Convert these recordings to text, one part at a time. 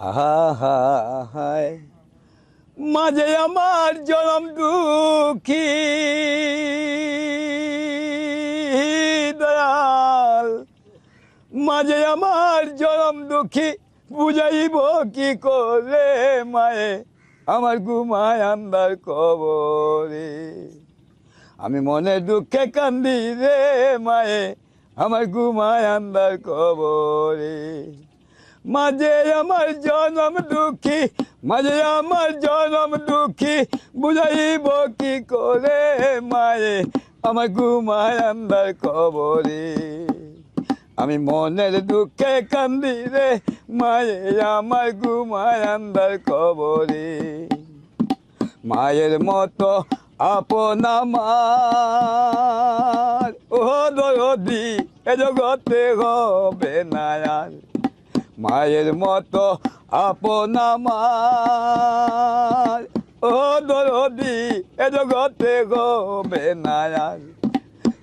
হায় মাঝে আমার জনম দুঃখী দয়াল, মাঝে আমার জনম দুঃখী, বুঝাইব কি করে মায়ে আমার ঘুমায় আন্দার কবরে। আমি মনে দুঃখে কান্দি রে মায়ে আমার ঘুমায় আন্দার কবরে। মাঝে আমার জনম দুঃখী, মাঝে আমার জনম দুঃখী, বুঝাইব কি করে মায়ে আমার ঘুমায় আন্দার কবরে। আমি মনের দুঃখে কান্দি রে মায়ে আমার ঘুমায় আন্দার কবরে। মায়ের মতো আপন আমার ও দরদি এ জগতে হবে না আর। মায়ের মতো আপন আমার ও দরদি এ জগতে হবে না আর।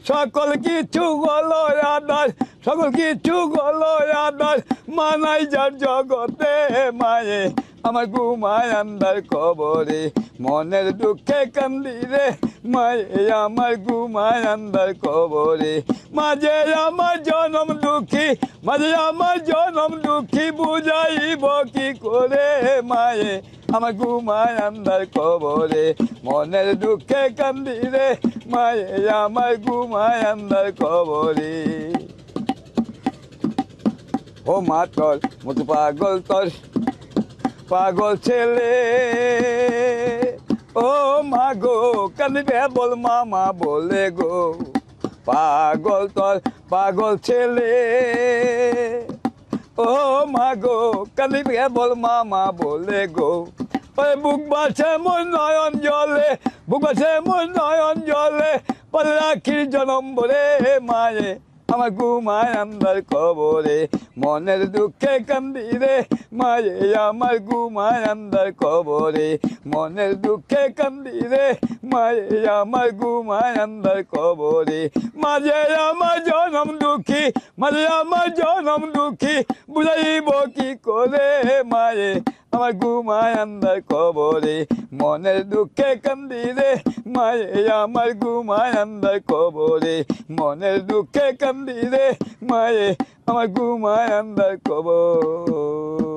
সকল কিছু গলো আদার, সকল কিছু গলো আদার, মানাই যার জগতে মায়ে আমার ঘুমায় আন্দার কবরে। মনের দুঃখে কান্দি রে মায়ে আমার ঘুমায় আন্দার কবরে। মাঝে আমার জনম দুঃখী, মাঝে আমার জনম দুঃখী, বুঝাইব কি করে মায়ে আমার ঘুমায় আন্দার কবরে। মনের দুঃখে কান্দি রে মায়ে আমার ঘুমায় আন্দার কবরে। ও মা তোর মতো পাগল, তোর পাগল ছেলে, ও মা গো কান্দিবে বল মামা বলে গো। পাগল তোর পাগল ছেলে, ও মা গো কান্দিবে বল মামা বলে গো। ওই বুক বাছে মোর নয়ন জলে, বুক বাছে মোর নয়ন জলে, পরে রাখির জনম বলে মায়ে আমার ঘুমায় আন্দার কবরে। মনের দুঃখে কান্দি রে মায়ে আমার ঘুমায় আন্দার কবরে। মনের দুঃখে কান্দি রে মায়ে আমার ঘুমায় আন্দার কবরে। মাঝে আমার জনম দুঃখী, মাঝে আমার জনম দুঃখী, বুঝাইব কি করে মায়ে আমার ঘুমায় আন্দার কবরে। মনের দুঃখে কান্দি রে মায়ে আমার ঘুমায় আন্দার কবরে। মনের দুঃখে কান্দি রে মায়ে আমার ঘুমায় আন্দার কবর।